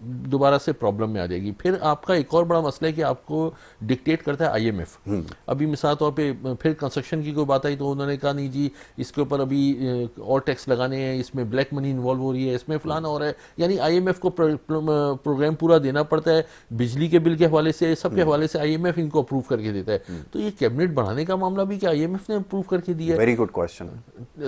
دوبارہ سے پرابلم میں آ جائے گی. پھر آپ کا ایک اور بڑا مسئلہ ہے کہ آپ کو ڈکٹیٹ کرتا ہے آئی ایم ایف. ابھی مثال طور پہ پھر کنسٹرکشن کی کوئی بات آئی تو انہوں نے کہا نہیں جی اس کے اوپر ابھی اور ٹیکس لگانے ہیں, اس میں بلیک منی انوالو ہو رہی ہے, اس میں فلانا ہو رہا ہے. یعنی آئی ایم ایف کو پروگرام پورا دینا پڑتا ہے, بجلی کے بل کے حوالے سے, سب کے حوالے سے آئی ایم ایف ان کو اپروو کر کے دیتا ہے. تو یہ کیبنٹ بڑھانے کا معاملہ بھی کہ آئی ایم ایف نے اپروو کر کے دیا ہے. Very good question.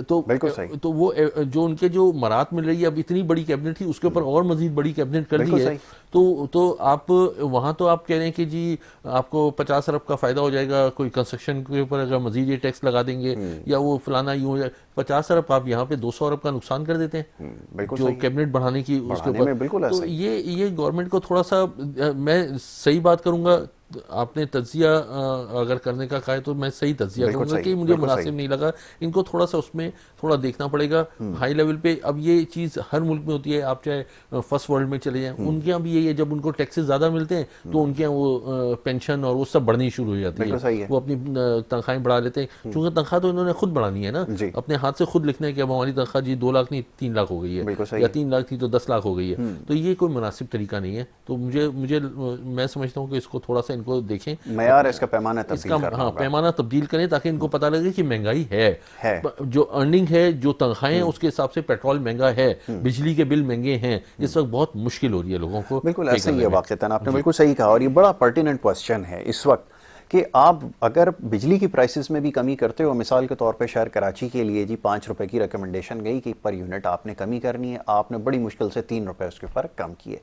تو وہ جو ان کے جو مراد مل رہی ہے, اب اتنی بڑی کیبنٹ تھی اس کے اوپر اور مزید بڑی کیبنٹ کر دی ہے, تو آپ وہاں تو آپ کہہ رہے ہیں کہ جی آپ کو 50 ارب کا فائدہ ہو جائے گا کوئی کنسٹرکشن کے اوپر اگر مزید یہ ٹیکس لگا دیں گے یا وہ فلانا یوں ہو جائے. 50 ارب آپ یہاں پہ 200 ارب کا نقصان کر دیتے ہیں جو کیبنٹ بڑھانے کی اس کے اوپر. تو یہ گورنمنٹ کو تھوڑا سا, میں صحیح بات کروں گا, آپ نے تجزیہ اگر کرنے کا کہا ہے تو میں صحیح تجزیہ کروں گا کہ مجھے مناسب نہیں لگا. ان کو تھوڑا سا اس میں تھوڑا دیکھنا پڑے گا ہائی لیول پہ. اب یہ چیز ہر ملک میں ہوتی ہے, آپ چاہے فرسٹ ورلڈ میں چلے جائیں, ان کے یہاں بھی یہی ہے, جب ان کو ٹیکسز زیادہ ملتے ہیں تو ان کے یہاں وہ پینشن اور وہ سب بڑھنی شروع ہو جاتی ہے, وہ اپنی تنخواہیں بڑھا لیتے ہیں. چونکہ تنخواہ تو انہوں نے خود بڑھانی ہے نا, اپنے ہاتھ سے خود لکھنا ہے کہ اب ہماری تنخواہ جی 2 لاکھ نہیں 3 لاکھ ہو گئی ہے, یا 3 لاکھ تھی تو 10 لاکھ ہو گئی ہے. تو یہ کوئی مناسب طریقہ نہیں ہے. تو مجھے میں سمجھتا ہوں کہ اس کو تھوڑا سا ان کو دیکھیں, معیار اس کا پیمانہ تبدیل کرنا, ہاں پیمانہ تبدیل کریں تاکہ ان کو پتہ لگے کہ مہنگائی ہے, جو ارننگ ہے, جو تنخواہیں ہیں, اس کے حساب سے پیٹرول مہنگا ہے, بجلی کے بل مہنگے ہیں, اس وقت بہت مشکل ہو رہی ہے لوگوں کو. بالکل ایسا ہی ہے واقعتاً, آپ نے بالکل صحیح کہا. اور یہ بڑا پرٹیننٹ کوسچن ہے اس وقت کہ آپ اگر بجلی کی پرائسز میں بھی کمی کرتے ہو, مثال کے طور پہ شہر کراچی کے لیے جی 5 روپے کی ریکمنڈیشن گئی کہ پر یونٹ آپ نے کمی کرنی ہے, آپ نے بڑی مشکل سے 3 روپے اس کے اوپر کم کیے,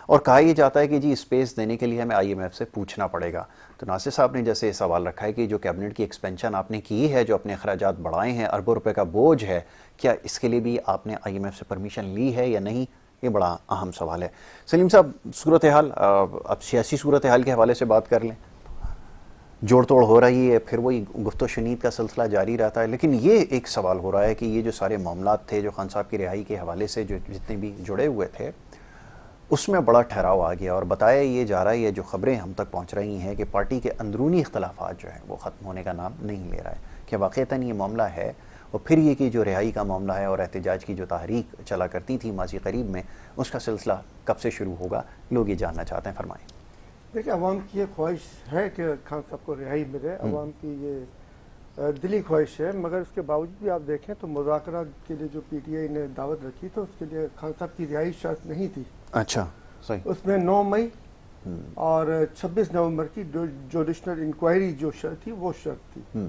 اور کہا یہ جاتا ہے کہ جی اسپیس دینے کے لیے ہمیں آئی ایم ایف سے پوچھنا پڑے گا. تو ناصر صاحب نے جیسے سوال رکھا ہے کہ جو کیبنٹ کی ایکسپینشن آپ نے کی ہے, جو اپنے اخراجات بڑھائے ہیں, اربوں روپے کا بوجھ ہے, کیا اس کے لیے بھی آپ نے آئی ایم ایف سے پرمیشن لی ہے یا نہیں؟ یہ بڑا اہم سوال ہے. سلیم صاحب, صورتحال اب سیاسی صورتحال کے حوالے سے بات کر لیں. جوڑ توڑ ہو رہی ہے, پھر وہی گفت و شنید کا سلسلہ جاری رہتا ہے, لیکن یہ ایک سوال ہو رہا ہے کہ یہ جو سارے معاملات تھے جو خان صاحب کی رہائی کے حوالے سے جو جتنے بھی جڑے ہوئے تھے, اس میں بڑا ٹھہراؤ آ گیا, اور بتایا یہ جا رہا ہے, یہ جو خبریں ہم تک پہنچ رہی ہیں کہ پارٹی کے اندرونی اختلافات جو ہیں وہ ختم ہونے کا نام نہیں لے رہا ہے. کہ واقعتاً یہ معاملہ ہے, اور پھر یہ کہ جو رہائی کا معاملہ ہے اور احتجاج کی جو تحریک چلا کرتی تھی ماضی قریب میں, اس کا سلسلہ کب سے شروع ہوگا, لوگ یہ جاننا چاہتے ہیں. فرمائیں. دیکھیں, عوام کی یہ خواہش ہے کہ خان صاحب کو رہائی ملے, عوام کی یہ دلی خواہش ہے, مگر اس کے باوجود بھی آپ دیکھیں تو مذاکرات کے لیے جو پی ٹی آئی نے دعوت رکھی تو اس کے لیے خان صاحب کی رہائی شرط نہیں تھی. اچھا, صحیح. اس میں 9 مئی اور 26 نومبر کی جوڈیشنل انکوائری جو شرط تھی وہ شرط تھی.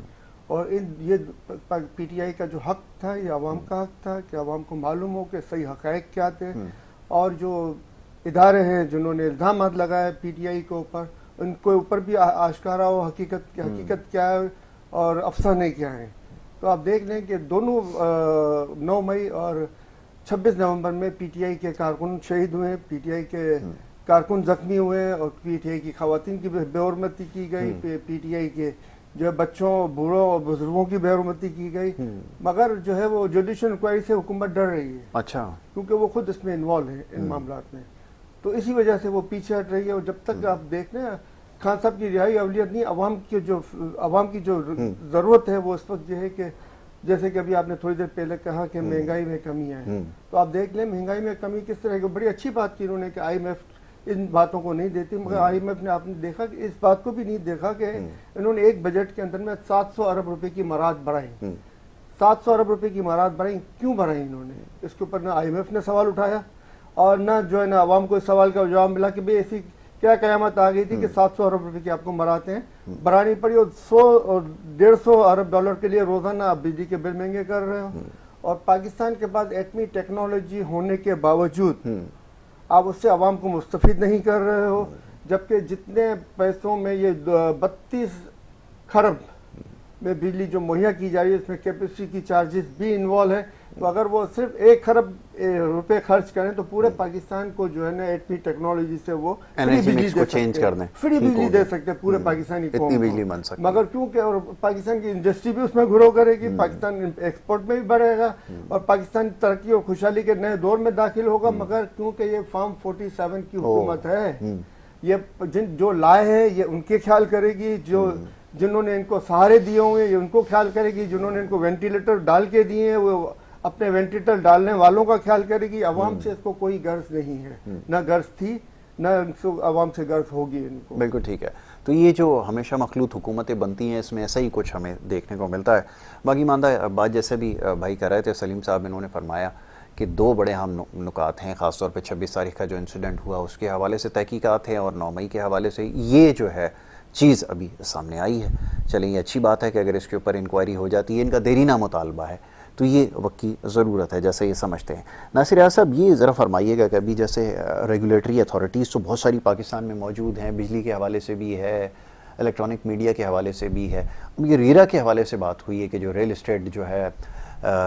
اور یہ پی ٹی آئی کا جو حق تھا, یہ عوام کا حق تھا کہ عوام کو معلوم ہو کہ صحیح حقائق کیا تھے, اور جو ادارے ہیں جنہوں نے الزامات لگائے پی ٹی آئی کے اوپر, ان کے اوپر بھی آشکارا ہو حقیقت کیا ہے اور افسانے کیا ہیں. تو آپ دیکھ لیں کہ دونوں 9 مئی اور 26 نومبر میں پی ٹی آئی کے کارکن شہید ہوئے, پی ٹی آئی کے کارکن زخمی ہوئے, اور پی ٹی آئی کی خواتین کی بے حرمتی کی گئی, پی ٹی آئی کے جو بچوں, بوڑھوں اور بزرگوں کی بے حرمتی کی گئی. مگر جو ہے وہ جوڈیشل انکوائری سے حکومت ڈر رہی ہے. اچھا. کیونکہ وہ خود اس میں انوالو ہے ان معاملات میں, تو اسی وجہ سے وہ پیچھے ہٹ رہی ہے. اور جب تک آپ دیکھ لیں خان صاحب کی رہائی اولویت نہیں, عوام کی جو ضرورت ہے وہ اس وقت یہ ہے کہ جیسے کہ ابھی آپ نے تھوڑی دیر پہلے کہا کہ مہنگائی میں کمی ہے, تو آپ دیکھ لیں مہنگائی میں کمی کس طرح کی. بڑی اچھی بات کی انہوں نے کہ آئی ایم ایف ان باتوں کو نہیں دیتی, مگر آئی ایم ایف نے آپ نے دیکھا کہ اس بات کو بھی نہیں دیکھا کہ انہوں نے ایک بجٹ کے اندر میں 700 ارب روپے کی امارات بڑھائی. 700 ارب روپے کی امارات بڑھائی, کیوں بڑھائی انہوں نے؟ اس کے اوپر نہ آئی ایم ایف نے سوال اٹھایا, اور نہ جو ہے نا عوام کو اس سوال کا جواب ملا کہ بھئی ایسی کیا قیامت آ گئی تھی کہ 700 ارب روپے کی آپ کو اماراتیں بڑھانی پڑی, اور 100 اور 150 ارب ڈالر کے لیے روزانہ آپ بجلی کے بل مہنگے کر رہے ہو. اور پاکستان کے پاس ایٹمی ٹیکنالوجی ہونے کے باوجود آپ اس سے عوام کو مستفید نہیں کر رہے ہو, جبکہ جتنے پیسوں میں یہ 32 کھرب میں بجلی جو مہیا کی جا رہی ہے اس میں کیپیسٹی کی چارجز بھی انوالو ہے. تو اگر وہ صرف 1 کھرب روپے خرچ کریں تو پورے پاکستان کو جو ہے نا ایٹمی ٹیکنالوجی سے وہ فری بجلی دے سکتے ہیں پورے پاکستانی قوم کو. مگر کیونکہ اور پاکستان کی انڈسٹری بھی اس میں گرو کرے گی, پاکستان ایکسپورٹ میں بھی بڑھے گا, اور پاکستان ترقی اور خوشحالی کے نئے دور میں داخل ہوگا. مگر کیونکہ یہ فارم 47 کی حکومت ہے, یہ جو لائے ہیں یہ ان کے خیال کرے گی, جنہوں نے ان کو سہارے دیے ہوئے یہ ان کو خیال کرے گی, جنہوں نے ان کو وینٹیلیٹر ڈال کے دیے ہیں وہ اپنے وینٹیلیٹر ڈالنے والوں کا خیال کرے گی. عوام سے اس کو کوئی غرض نہیں ہے, نہ غرض تھی نہ عوام سے غرض ہوگی ان کو. بالکل ٹھیک ہے. تو یہ جو ہمیشہ مخلوط حکومتیں بنتی ہیں اس میں ایسا ہی کچھ ہمیں دیکھنے کو ملتا ہے. باقی ماندہ بات جیسے بھی بھائی کر رہے تھے سلیم صاحب, انہوں نے فرمایا کہ دو بڑے اہم نکات ہیں, خاص طور پہ 26 تاریخ کا جو انسیڈنٹ ہوا اس کے حوالے سے تحقیقات ہیں, اور 9 مئی کے حوالے سے یہ جو ہے چیز ابھی سامنے آئی ہے. چلیں یہ اچھی بات ہے کہ اگر اس کے اوپر انکوائری ہو جاتی ہے, ان کا دیرینہ مطالبہ ہے تو یہ وقت کی ضرورت ہے جیسا یہ سمجھتے ہیں. ناصر ریاض صاحب یہ ذرا فرمائیے گا کہ ابھی جیسے ریگولیٹری اتھارٹیز تو بہت ساری پاکستان میں موجود ہیں, بجلی کے حوالے سے بھی ہے, الیکٹرانک میڈیا کے حوالے سے بھی ہے. اب یہ ریرا کے حوالے سے بات ہوئی ہے کہ جو ریل اسٹیٹ جو ہے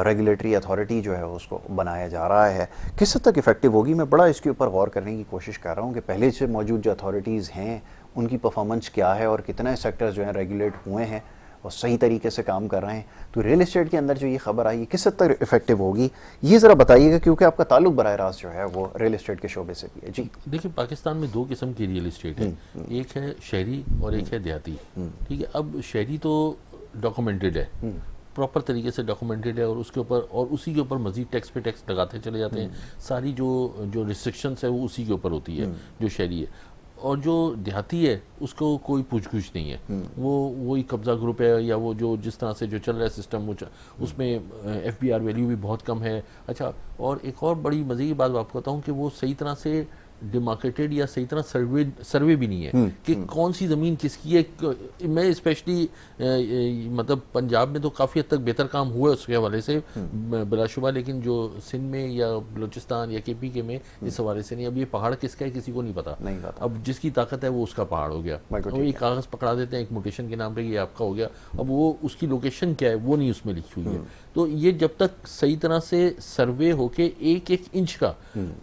ریگولیٹری اتھارٹی جو ہے اس کو بنایا جا رہا ہے, کس حد تک افیکٹو ہوگی؟ میں بڑا اس کے اوپر غور کرنے کی کوشش کر رہا ہوں کہ پہلے سے موجود جو اتھارٹیز ہیں ان کی پرفارمنس کیا ہے اور کتنے سیکٹرز جو ہیں ریگولیٹ ہوئے ہیں اور صحیح طریقے سے کام کر رہے ہیں. تو ریل اسٹیٹ کے اندر جو یہ خبر آئی کس حد تک افیکٹو ہوگی یہ ذرا بتائیے گا, کیونکہ آپ کا تعلق براہ راست جو ہے وہ ریل اسٹیٹ کے شعبے سے بھی ہے. جی دیکھیں, پاکستان میں 2 قسم کی ریل اسٹیٹ ہے, ایک ہے شہری اور ایک ہے دیہاتی. ٹھیک ہے, اب شہری تو ڈاکومنٹڈ ہے, پراپر طریقے سے ڈاکومنٹڈ ہے, اور اس کے اوپر اور اسی کے اوپر مزید ٹیکس پہ ٹیکس لگاتے چلے جاتے ہیں. ساری جو ریسٹرکشنس ہے وہ اسی کے اوپر ہوتی ہے جو شہری ہے. اور جو دیہاتی ہے اس کو کوئی پوچھ گچھ نہیں ہے, وہی قبضہ گروپ ہے, یا وہ جو جس طرح سے جو چل رہا ہے سسٹم اس میں ایف بی آر ویلیو بھی بہت کم ہے. اچھا, اور ایک اور بڑی مزے کی بات آپ کو بتاؤں کہ وہ صحیح طرح سے ڈیمارکیٹڈ یا صحیح طرح سروے بھی نہیں ہے کہ کون سی زمین کس کی ہے. میں اسپیشلی مطلب پنجاب میں تو کافی حد تک بہتر کام ہوا ہے اس کے حوالے سے بلا شبہ, لیکن جو سندھ میں یا بلوچستان یا کے پی کے میں اس حوالے سے نہیں. اب یہ پہاڑ کس کا ہے کسی کو نہیں پتا, اب جس کی طاقت ہے وہ اس کا پہاڑ ہو گیا. وہ ایک کاغذ پکڑا دیتے ہیں ایک موٹیشن کے نام پہ, یہ آپ کا ہو گیا. اب وہ اس کی لوکیشن کیا ہے وہ نہیں اس میں لکھی ہوئی ہے. تو یہ جب تک صحیح طرح سے سروے ہو کے ایک انچ کا,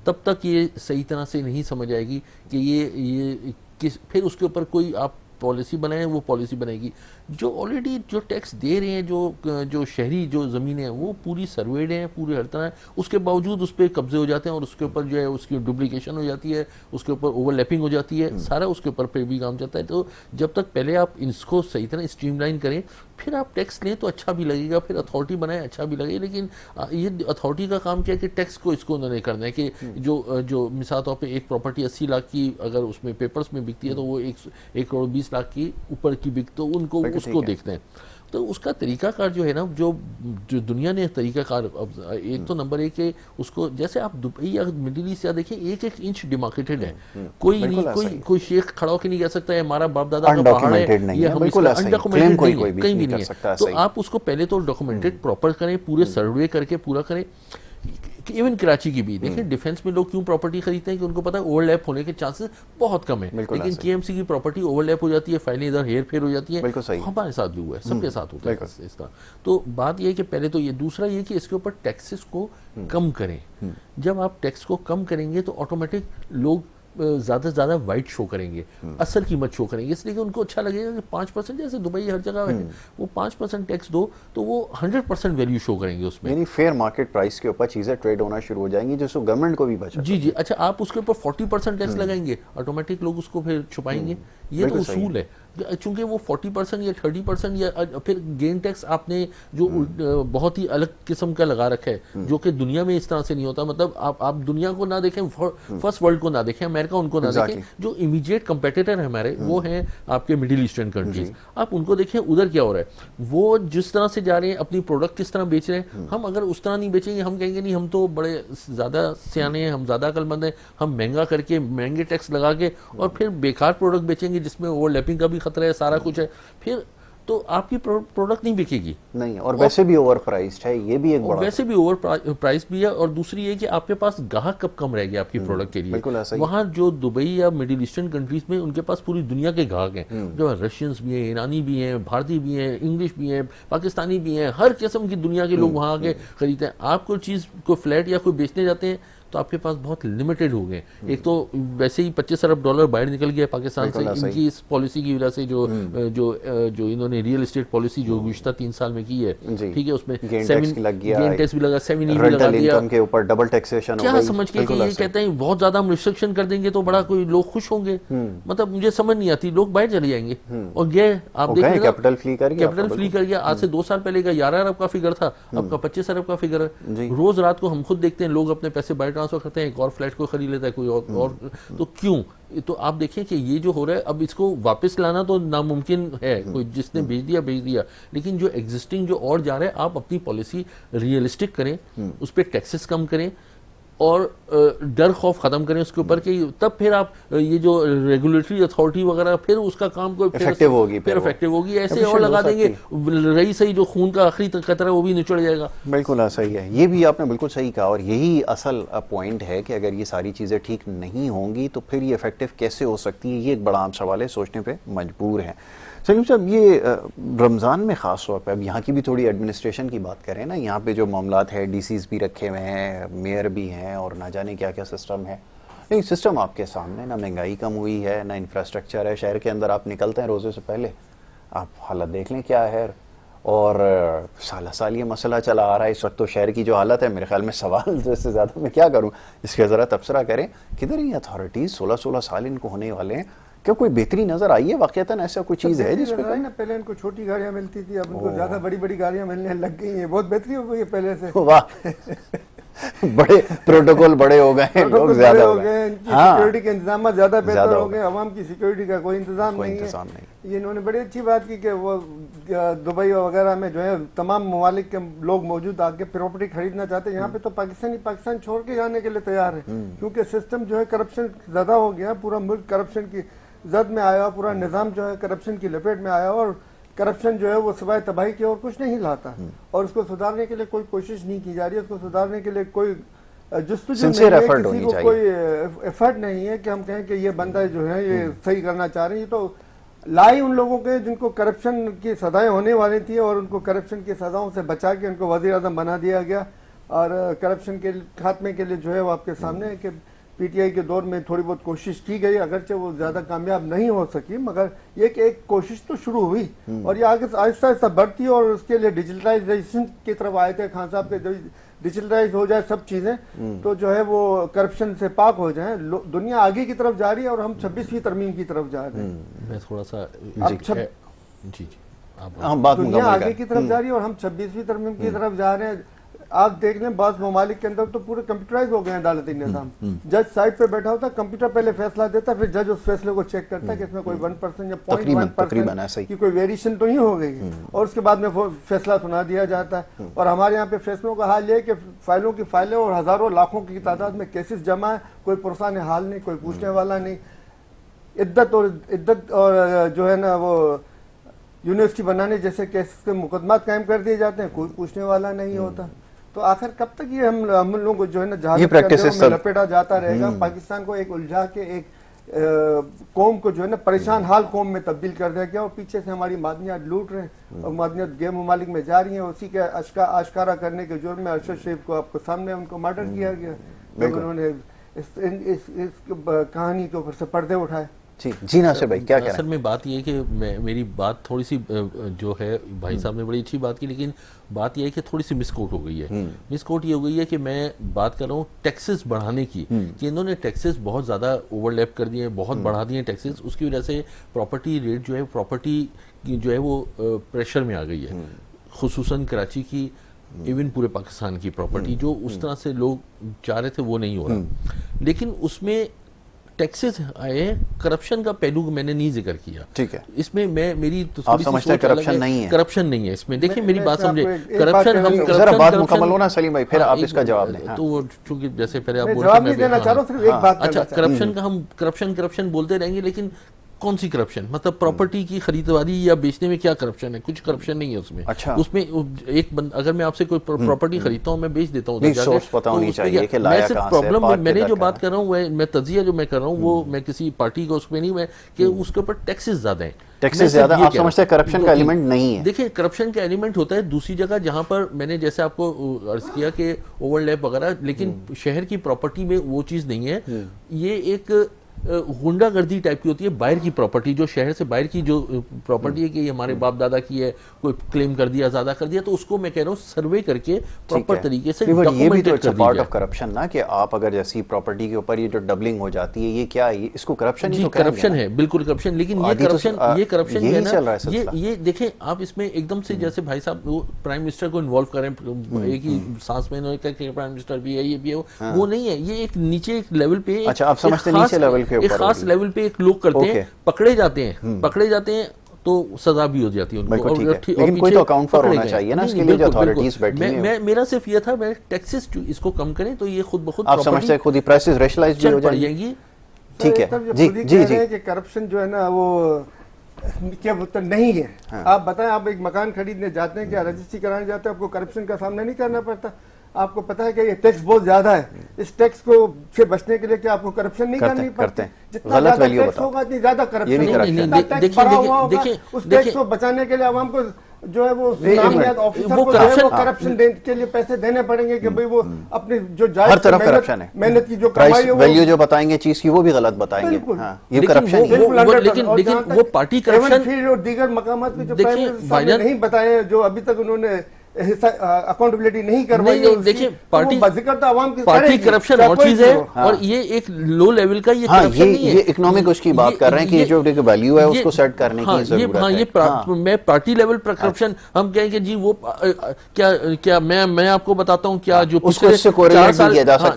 تب تک یہ صحیح طرح سے نہیں سمجھ آئے گی کہ یہ پھر اس کے اوپر کوئی آپ پالیسی بنائیں, وہ پالیسی بنائے گی. جو آلریڈی جو ٹیکس دے رہے ہیں جو شہری جو زمینیں ہیں وہ پوری سرویڈ ہیں, پورے ہر طرح, اس کے باوجود اس پہ قبضے ہو جاتے ہیں, اور اس کے اوپر جو ہے اس کی ڈپلیکیشن ہو جاتی ہے, اس کے اوپر اوور لیپنگ ہو جاتی ہے, سارا اس کے اوپر پہ بھی کام چلتا ہے. تو جب تک پہلے آپ اس کو صحیح طرح اسٹریم لائن کریں, پھر آپ ٹیکس لیں تو اچھا بھی لگے گا, پھر اتھارٹی بنائیں اچھا بھی لگے گا. لیکن یہ اتھارٹی کا کام کیا ہے کہ ٹیکس کو اس کو انہوں نے کرنا ہے کہ جو مثال طور پہ ایک پراپرٹی 80 لاکھ کی اگر اس میں پیپرز میں بکتی ہے تو وہ 1 کروڑ 20 لاکھ کی اوپر کی بک, تو ان کو اس کو دیکھتے ہیں. تو اس کا طریقہ کار جو ہے نا, جو دنیا نے طریقہ کار, ایک تو نمبر 1 کہ اس کو جیسے آپ دبئی یا مڈل ایسٹ یا دیکھیں 1 انچ ڈیمارکیٹڈ ہے, کوئی نہیں, کوئی شیخ کھڑا ہو کے نہیں کہہ سکتا ہے ہمارا باپ دادا کا پہاڑ ہے, یہ ہم اس کا انڈاکومنٹڈ نہیں ہے, کہیں بھی نہیں ہے. تو آپ اس کو پہلے تو ڈاکومنٹڈ پراپر کریں, پورے سروے کر کے پورا کریں. ایون کراچی کی بھی دیکھیں, ڈیفنس میں لوگ کیوں پراپرٹی خریدتے ہیں کہ ان کو پتا ہے اوور لیپ ہونے کے چانسز بہت کم ہیں, لیکن کے ایم سی کی پراپرٹی اوور لیپ ہو جاتی ہے, فائلیں ادھر ہیر پھیر ہو جاتی ہیں. ہمارے ساتھ بھی ہوا ہے, سب کے ساتھ ہوتا ہے اس کا. تو بات یہ ہے کہ پہلے تو یہ, دوسرا یہ کہ اس کے اوپر ٹیکسز کو کم کریں. جب آپ ٹیکس کو کم کریں گے تو آٹومیٹک لوگ زیادہ سے زیادہ وائٹ شو کریں گے, اصل قیمت شو کریں گے, اس لیے کہ ان کو اچھا لگے گا کہ 5% جیسے دبئی ہر جگہ ہے وہ 5% ٹیکس دو تو وہ 100% ویلیو شو کریں گے اس میں, یعنی فیئر مارکیٹ پرائس کے اوپر چیزیں ٹریڈ ہونا شروع ہو جائیں گی جس کو گورنمنٹ کو بھی بچا. جی اچھا, آپ اس کے اوپر 40% ٹیکس لگائیں گے, آٹومیٹک لوگ اس کو پھر چھپائیں گے. یہ تو اصول ہے, چونکہ وہ 40% یا 30% یا پھر گین ٹیکس آپ نے جو بہت ہی الگ قسم کا لگا رکھا ہے جو کہ دنیا میں اس طرح سے نہیں ہوتا. مطلب آپ دنیا کو نہ دیکھیں, فرسٹ ورلڈ کو نہ دیکھیں, امریکہ ان کو نہ دیکھیں, جو امیڈیٹ کمپیٹیٹر ہیں ہمارے وہ ہیں آپ کے مڈل ایسٹرن کنٹریز, آپ ان کو دیکھیں ادھر کیا ہو رہا ہے, وہ جس طرح سے جا رہے ہیں اپنی پروڈکٹ کس طرح بیچ رہے ہیں. ہم اگر اس طرح نہیں بیچیں گے, ہم کہیں گے نہیں ہم تو بڑے زیادہ سیانے ہیں, ہم زیادہ عقل مند ہیں, ہم مہنگا کر کے مہنگے ٹیکس لگا کے اور پھر بیکار پروڈکٹ بیچیں گے جس میں اوور لیپنگ کا بھی خطرہ ہے, سارا کچھ ہے, پھر تو آپ کی پروڈکٹ نہیں بکے گی. نہیں, اور ویسے بھی اوور پرائسڈ ہے, یہ بھی ایک بڑا, ویسے بھی اوور پرائس بھی ہے. اور دوسری یہ کہ آپ کے پاس گاہک کب کم رہ گیا آپ کی پروڈکٹ کے لیے. وہاں جو دبئی یا مڈل ایسٹرن کنٹریز میں ان کے پاس پوری دنیا کے گاہک ہیں, جو رشینز بھی ہیں, ایرانی بھی ہیں, بھارتی بھی ہیں, انگلش بھی ہیں, پاکستانی بھی ہیں, ہر قسم کی دنیا کے لوگ وہاں آ کے خریدتے ہیں. آپ کوئی چیز کو فلیٹ یا کوئی بیچنے جاتے ہیں تو آپ کے پاس بہت لمیٹڈ ہو گئے. ایک تو ویسے ہی $25 ارب باہر نکل گیا پاکستان سے ان کی اس پالیسی کی وجہ سے, جو انہوں نے ریئل اسٹیٹ پالیسی جو گزشتہ 3 سال میں کی ہے, ٹھیک ہے, اس میں گین ٹیکس بھی لگا, 7E بھی لگا دیا, کے اوپر ڈبل ٹیکسیشن کیا سمجھ کے کہ یہ کہتے ہیں بہت زیادہ ہم ریسٹرکشن کر دیں گے تو بڑا کوئی لوگ خوش ہوں گے. مطلب مجھے سمجھ نہیں آتی, لوگ باہر چلے جائیں گے اور گئے, آپ دیکھیں کیپٹل فلی کر گیا. آج سے 2 سال پہلے کا 11 ارب کا فگر تھا, اب کا 25 ارب کا فگر ہے. روز رات کو ہم خود دیکھتے ہیں لوگ اپنے پیسے باہر ٹرانسفر کرتے ہیں, ایک اور فلیٹ کو خرید لیتا ہے کوئی اور. تو کیوں؟ تو آپ دیکھیں کہ یہ جو ہو رہا ہے اب اس کو واپس لانا تو ناممکن ہے, کوئی جس نے بھیج دیا, لیکن جو ایگزسٹنگ جو اور جا رہا ہے آپ اپنی پالیسی ریئلسٹک کریں, اس پہ ٹیکسز کم کریں اور ڈر خوف ختم کریں اس کے اوپر, کہ تب پھر آپ یہ جو ریگولیٹری اتھارٹی وغیرہ پھر اس کا کام کوئی افیکٹو ہوگی. ایسے اور لگا دیں گے رہی صحیح جو خون کا آخری قطرہ وہ بھی نچڑ جائے گا. بالکل صحیح ہے, یہ بھی آپ نے بالکل صحیح کہا, اور یہی اصل پوائنٹ ہے کہ اگر یہ ساری چیزیں ٹھیک نہیں ہوں گی تو پھر یہ افیکٹو کیسے ہو سکتی ہے. یہ ایک بڑا عام سوال ہے, سوچنے پہ مجبور ہیں. سلیم صاحب, یہ رمضان میں خاص طور پہ اب یہاں کی بھی تھوڑی ایڈمنسٹریشن کی بات کریں نا, یہاں پہ جو معاملات ہے, ڈی سیز بھی رکھے ہوئے ہیں, میئر بھی ہیں, اور نہ جانے کیا کیا سسٹم ہے. لیکن سسٹم آپ کے سامنے, نہ مہنگائی کم ہوئی ہے, نہ انفراسٹرکچر ہے. شہر کے اندر آپ نکلتے ہیں روزے سے پہلے, آپ حالت دیکھ لیں کیا ہے, اور سالہ سال یہ مسئلہ چلا آ رہا ہے. اس وقت تو شہر کی جو حالت ہے, میرے خیال میں سوال اس سے زیادہ میں کیا کروں, اس کے ذرا تبصرہ کریں. کدھر یہ اتھارٹیز 16 سال ان کو ہونے والے ہیں, کیا کوئی بہتری نظر آئی ہے واقعتاً؟ ایسا کوئی چیز ہے جس پہ پہلے ان کو چھوٹی گاڑیاں ملتی تھی, اب ان کو زیادہ بڑی گاڑیاں ملنے لگ گئی ہیں. بہت بہتری ہو گئی ہے پہلے سے. واہ, بڑے پروٹوکول بڑے ہو گئے ہیں, لوگ زیادہ ہو گئے, ان کی سیکیورٹی کے انتظامات زیادہ بہتر ہو گئے. عوام کی سیکیورٹی کا کوئی انتظام نہیں ہے. یہ انہوں نے بڑی اچھی بات کی کہ وہ دبئی وغیرہ میں جو ہے تمام ممالک کے لوگ موجود آ کے پراپرٹی خریدنا چاہتے ہیں. یہاں پہ تو پاکستان چھوڑ کے جانے کے لیے تیار ہے, کیونکہ سسٹم جو ہے کرپشن زیادہ ہو گیا, پورا ملک کرپشن کی زد میں آیا, پورا نظام جو ہے کرپشن کی لپیٹ میں آیا, اور کرپشن جو ہے وہ سوائے تباہی کے اور کچھ نہیں لاتا. اور اس کو سدھارنے کے لیے کوئی کوشش نہیں کی جا رہی ہے, اس کو سدھارنے کے لیے کوئی جستجو نہیں ہے, کسی کو کوئی ایفرٹ نہیں ہے کہ ہم کہیں کہ یہ بندہ جو ہے یہ صحیح کرنا چاہ رہے ہیں. یہ تو لائی ان لوگوں کے جن کو کرپشن کی سزائیں ہونے والی تھی, اور ان کو کرپشن کی سزاؤں سے بچا کے ان کو وزیر اعظم بنا دیا گیا. اور کرپشن کے خاتمے کے لیے جو ہے وہ آپ کے سامنے ہے کہ پی ٹی آئی کے دور میں تھوڑی بہت کوشش کی گئی, اگرچہ وہ زیادہ کامیاب نہیں ہو سکی, مگر یہ کہ ایک کوشش تو شروع ہوئی, اور یہ آگے آہستہ آہستہ بڑھتی, اور اس کے لیے ڈیجیٹلائزیشن کی طرف آئے تھے خان صاحب کے, ڈیجیٹلائز ہو جائے سب چیزیں تو جو ہے وہ کرپشن سے پاک ہو جائیں. دنیا آگے کی طرف جا رہی ہے اور ہم 26ویں ترمیم کی طرف جا رہے ہیں. میں تھوڑا سا دنیا آگے کی طرف جا رہی ہے اور ہم 26ویں ترمیم کی طرف جا رہے ہیں. آپ دیکھ لیں بعض ممالک کے اندر تو پورے کمپیوٹرائز ہو گئے ہیں عدالتی نظام. جج سائٹ پہ بیٹھا ہوتا ہے, کمپیوٹر پہلے فیصلہ دیتا ہے, پھر جج اس فیصلے کو چیک کرتا ہے کہ اس میں کوئی 1% یا 0.1% کی کوئی ویریشن تو نہیں ہو گئی ہے, اور اس کے بعد میں فیصلہ سنا دیا جاتا ہے. اور ہمارے یہاں پہ فیصلوں کا حال یہ ہے کہ فائلوں کی فائلیں اور ہزاروں لاکھوں کی تعداد میں کیسز جمع ہے, کوئی پرسان حال نہیں, کوئی پوچھنے والا نہیں. عدت اور جو ہے نا وہ یونیورسٹی بنانے جیسے کیسز کے مقدمات قائم کر دیے جاتے ہیں, کوئی پوچھنے والا نہیں ہوتا. تو آخر کب تک یہ ہم لوگوں کو جو ہے نا جہالت کے اندروں میں لپیٹا جاتا رہے گا. پاکستان کو ایک الجھا کے ایک قوم کو جو ہے نا پریشان حال قوم میں تبدیل کر دیا گیا, اور پیچھے سے ہماری معدنیات لوٹ رہے ہیں اور معدنیات غیر ممالک میں جا رہی ہیں. اسی کے آشکارا کرنے کے جرم میں ارشد شریف کو آپ کو سامنے ان کو مرڈر کیا گیا, انہوں نے اس کہانی کے اوپر سے پردے اٹھائے. جی ناصر بھائی کیا کہہ رہے ہیں؟ اصل میں بات یہ ہے کہ میری بات تھوڑی سی جو ہے بھائی صاحب نے بڑی اچھی بات کی, لیکن بات یہ ہے کہ تھوڑی سی مس کوٹ ہو گئی ہے. مس کوٹ یہ ہو گئی ہے کہ میں بات کر رہا ہوں ٹیکسز بڑھانے کی, کہ انہوں نے ٹیکسز بہت زیادہ اوور لیپ کر دیے ہیں, بہت بڑھا دیے ہیں ٹیکسز. اس کی وجہ سے پراپرٹی ریٹ جو ہے, پراپرٹی جو ہے وہ پریشر میں آ گئی ہے, خصوصاً کراچی کی, ایون پورے پاکستان کی پراپرٹی جو اس طرح سے لوگ چاہ رہے تھے وہ نہیں ہو رہا. لیکن اس میں ٹیکسز آئے, کرپشن کا پہلو میں نے نہیں ذکر کیا. ٹھیک ہے, اس میں میری آپ سمجھتے ہیں کرپشن نہیں ہے؟ کرپشن نہیں ہے اس میں. دیکھیں میری بات سمجھے, کرپشن ہم ذرا بات مکمل ہونا سلیم بھائی, پھر آپ اس کا جواب دیں. تو چونکہ جیسے پہلے آپ جواب نہیں دینا چاہ رہا ہوں, صرف ایک بات. اچھا, کرپشن کا ہم کرپشن بولتے رہیں گے, لیکن کون سی کرپشن؟ مطلب پراپرٹی کی خریداری یا بیچنے میں کیا کرپشن ہے؟ کچھ کرپشن نہیں ہے اس میں. اس میں ایک اگر میں آپ سے کوئی پراپرٹی خریدتا ہوں, میں بیچ دیتا ہوں, میں صرف پرابلم میں نے جو بات کر رہا ہوں, میں تجزیہ جو میں کر رہا ہوں وہ میں کسی پارٹی کو اس میں نہیں, میں کہ اس کے اوپر ٹیکسز زیادہ ہیں. ٹیکسز زیادہ آپ سمجھتے ہیں کرپشن کا ایلیمنٹ نہیں ہے؟ دیکھیں کرپشن کا ایلیمنٹ ہوتا ہے دوسری جگہ جہاں پر میں نے جیسے آپ کو عرض کیا کہ اوور لیپ وغیرہ، لیکن شہر کی پراپرٹی میں وہ چیز نہیں ہے. یہ ایک غنڈہ گردی ٹائپ کی ہوتی ہے، باہر کی پراپرٹی، جو شہر سے باہر کی جو پراپرٹی ہے کہ یہ ہمارے باپ دادا کی ہے، کوئی کلیم کر دیا، زیادہ کر دیا، تو اس کو میں کہہ رہا ہوں سروے کر کے پراپر طریقے سے ڈاکومنٹڈ کر دی پارٹ جائے. آف کرپشن نا کہ آپ اگر جیسی پراپرٹی کے اوپر یہ جو ڈبلنگ ہو جاتی ہے، یہ کیا ہے؟ اس کو کرپشن ہی جی تو کہیں گے. کرپشن ہے، بالکل کرپشن. لیکن یہ کرپشن جو ہے نا، یہ دیکھیں آپ اس میں ایک دم سے جیسے بھائی صاحب وہ پرائم منسٹر کو انوالو کریں، ایک ہی سانس میں انہوں نے کہا کہ پرائم منسٹر بھی ہے، یہ بھی ہے، وہ نہیں ہے. یہ ایک نیچے ایک لیول پہ، اچھا آپ سمجھتے ہیں نیچے لیول کے اوپر، ایک خاص لیول پہ ایک لوگ کرتے ہیں، پکڑے جاتے ہیں تو سزا بھی ہو جاتی ہے ان کو. لیکن کوئی تو اکاؤنٹ فار ہونا چاہیے نا اس کے لیے جو اتھارٹیز بیٹھی ہیں. میرا صرف یہ تھا میں ٹیکسز اس کو کم کریں تو یہ خود بخود آپ سمجھتے ہیں خود ہی پرائسز ریشنلائز بھی ہو جائیں گی. ٹھیک ہے جی جی جی. کہ کرپشن جو ہے نا وہ کیا نہیں ہے. آپ بتائیں، آپ ایک مکان خریدنے جاتے ہیں، کیا رجسٹری کرانے جاتے ہیں، آپ کو کرپشن کا سامنا نہیں کرنا پڑتا؟ آپ کو پتا ہے کہ یہ ٹیکس بہت زیادہ ہے، اس ٹیکس کو سے بچنے کے لیے کیا آپ کو کرپشن نہیں کرنی پڑتی؟ جتنا زیادہ ٹیکس ہوگا اتنی زیادہ کرپشن ہوگا. جتنا ٹیکس بڑھا ہوا ہوگا اس ٹیکس کو بچانے کے لیے عوام کو جو ہے وہ نامیات آفیسر کو وہ کرپشن کے لیے پیسے دینے پڑیں گے کہ بھئی وہ اپنی جو جائز ہر طرف کرپشن ہے. محنت کی جو کمائی ہے ویلیو جو بتائیں گے چیز کی وہ بھی غلط بتائیں گے. یہ کرپشن ہے. لیکن وہ پارٹی کرپشن اور دیگر مقامات پہ جو پرائم منسٹر صاحب نے نہیں بتائے، جو ابھی تک انہوں نے اکاؤنٹیبلٹی نہیں کروائی، دیکھیں پارٹی کرپشن اور چیز ہے، اور یہ ایک لو لیول کا یہ کرپشن نہیں ہے. یہ اکنامک اس کی بات کر رہے ہیں کہ یہ جو ویلیو ہے اس کو سیٹ کرنے کی ضرورت ہے. یہ میں پارٹی لیول پر کرپشن ہم کہیں کہ جی وہ کیا میں آپ کو بتاتا ہوں کیا جو پچھلے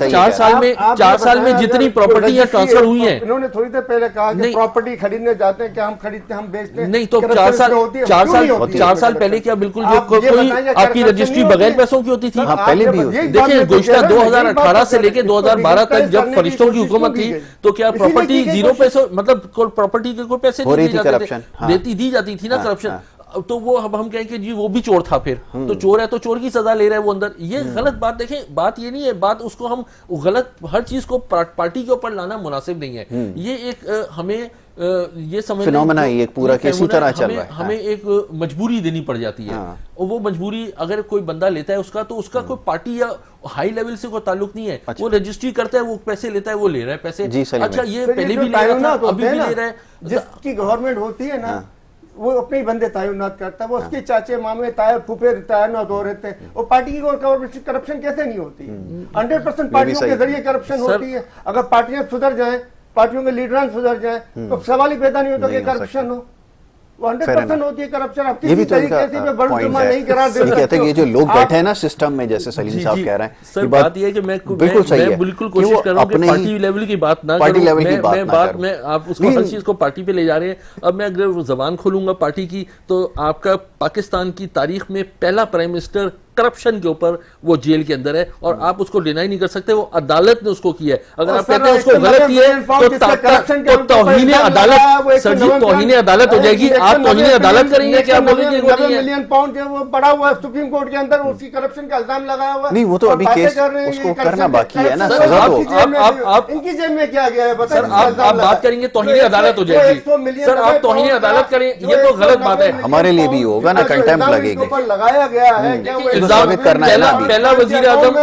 4 سال میں جتنی پراپرٹیاں ٹرانسفر ہوئی ہیں، انہوں نے تھوڑی دیر پہلے کہا کہ پراپرٹی خریدنے جاتے ہیں، کیا ہم خریدتے ہیں، ہم بیچتے ہیں. نہیں تو 4 سال پہلے کیا بالکل جو کوئی آپ کی رجسٹری بغیر پیسوں کی ہوتی تھی؟ پہلے بھی ہوتی. دیکھیں گزشتہ 2018 سے لے کے 2012 تک جب فرشتوں کی حکومت تھی تو کیا پراپرٹی 0 پیسوں، مطلب پراپرٹی کے کوئی پیسے نہیں دی جاتی تھی نا کرپشن. تو وہ ہم کہیں کہ جی وہ بھی چور تھا، پھر تو چور ہے تو چور کی سزا لے رہا ہے وہ اندر. یہ غلط بات. دیکھیں بات یہ نہیں ہے، بات اس کو ہم غلط ہر چیز کو پارٹی کے اوپر لانا مناسب نہیں ہے. یہ ایک ہمیں یہ فینومینا ہے ایک پورا کہ اسی طرح چل رہا ہے. ہمیں ایک مجبوری دینی پڑ جاتی ہے، اور وہ مجبوری اگر کوئی بندہ لیتا ہے اس کا، تو اس کا کوئی پارٹی یا ہائی لیول سے کوئی تعلق نہیں ہے. وہ رجسٹری کرتا ہے، وہ پیسے لیتا ہے، وہ لے رہا ہے پیسے. اچھا یہ پہلے بھی لے رہا تھا، ابھی بھی لے رہا ہے. جس کی گورنمنٹ ہوتی ہے نا وہ اپنے بندے تعینات کرتا ہے، وہ اس کے چاچے مامے تائر پھوپھے تعینات ہو رہتے ہیں. اور پارٹی کی کرپشن کیسے نہیں ہوتی؟ 100% پارٹیوں کے ذریعے کرپشن ہوتی ہے. اگر پارٹیاں سدھر جائیں، پارٹیوں کے لیڈران سدھر جائیں تو سوال ہی پیدا نہیں ہوتا کہ کرپشن ہو. 100% ہوتی ہے کرپشن. آپ کسی طریقے سے بڑھ جمع نہیں قرار دے سکتے. یہ جو لوگ بیٹھے ہیں نا سسٹم میں، جیسے سلیم صاحب کہہ رہے ہیں، سر بات یہ ہے کہ میں بالکل کوشش کر رہا ہوں کہ پارٹی لیول کی بات نہ کروں. میں آپ اس کو ہر چیز کو پارٹی پہ لے جا رہے ہیں. اب میں اگر زبان کھولوں گا پارٹی کی تو آپ کا پاکستان کی تاریخ میں پہلا پرائم منسٹر کرپشن کے اوپر وہ جیل کے اندر ہے، اور آپ اس کو ڈینائی نہیں کر سکتے. وہ عدالت نے اس کو کیا ہے. اگر آپ کہتے ہیں اس کو غلط کیا ہے تو توہین عدالت، سر جی توہین عدالت ہو جائے گی. آپ توہین عدالت کریں گے، کیا بولیں گے؟ 90 ملین پاؤنڈ جو وہ پڑا ہوا ہے سپریم کورٹ کے اندر، اس کی کرپشن کا الزام لگایا ہوا ہے. نہیں وہ تو ابھی کیس اس کو کرنا باقی ہے نا. ان کی جیب میں کیا گیا ہے؟ سر آپ بات کریں گے توہین عدالت ہو جائے گی. سر آپ توہین عدالت کریں، یہ تو غلط بات ہے. ہمارے لیے بھی ہوگا نا، کنٹیمپٹ لگے گی. لگایا گیا ہے ثابت کرنا ہے نا. پہلا وزیر اعظم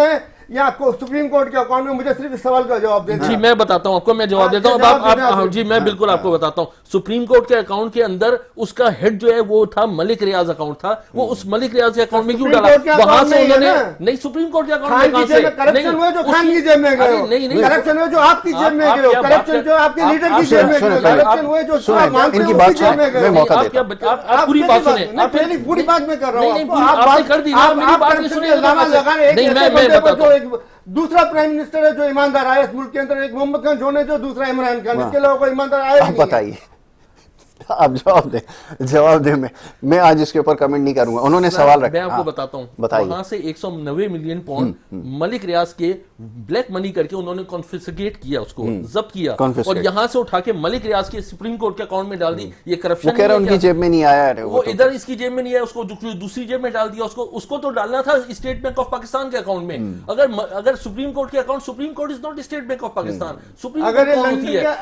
یا سپریم کورٹ کے اکاؤنٹ میں. مجھے صرف اس سوال کا جواب دینا. جی میں بتاتا ہوں آپ کو، میں جواب دیتا ہوں. اب آپ جی میں بالکل آپ کو بتاتا ہوں. سپریم کورٹ کے اکاؤنٹ کے اندر اس کا ہیڈ جو ہے وہ تھا ملک ریاض اکاؤنٹ تھا. وہ اس ملک ریاض کے اکاؤنٹ میں کیوں ڈالا؟ وہاں سے انہوں نے نہیں سپریم کورٹ کے اکاؤنٹ میں کہاں سے کرپشن ہوا جو خان کی جیب میں گئے، نہیں کرپشن ہوا جو آپ کی جیب میں گئے، کرپشن جو آپ کے لیڈر کی جیب میں گئے، کرپشن ہوا جو ان کی بات سنیں، میں موقع دیتا ہوں. آپ پوری بات سنیں. پہلی پوری بات میں کر رہا ہوں. آپ نے کر دی، آپ میری بات نہیں سنیں. نہیں میں بتاتا ہوں. دوسرا پرائم منسٹر ہے جو ایماندار آیا اس ملک کے اندر، ایک محمد خان جو نے جو دوسرا عمران خان، اس کے علاوہ کوئی ایماندار آیا نہیں. بتائیے آپ جواب دیں. میں آج اس کے اوپر کمنٹ نہیں کروں گا. انہوں نے سوال رکھا. میں آپ کو بتاتا ہوں. وہاں سے 190 ملین پاؤنڈ ملک ریاض کے بلیک منی کر کے انہوں نے کانفسکیٹ کیا، اس کو ضبط کیا، اور یہاں سے اٹھا کے ملک ریاض کے سپریم کورٹ کے اکاؤنٹ میں ڈال دی. یہ کرپشن وہ کہہ رہے ہیں ان کی جیب میں نہیں آیا ہے. وہ ادھر اس کی جیب میں نہیں آیا، اس کو دوسری جیب میں ڈال دیا. اس کو تو ڈالنا تھا اسٹیٹ بینک آف پاکستان کے اکاؤنٹ میں. اگر سپریم کورٹ کے account, supreme court is not state bank of Pakistan. Supreme court ہوتی ہے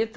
1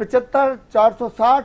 75 460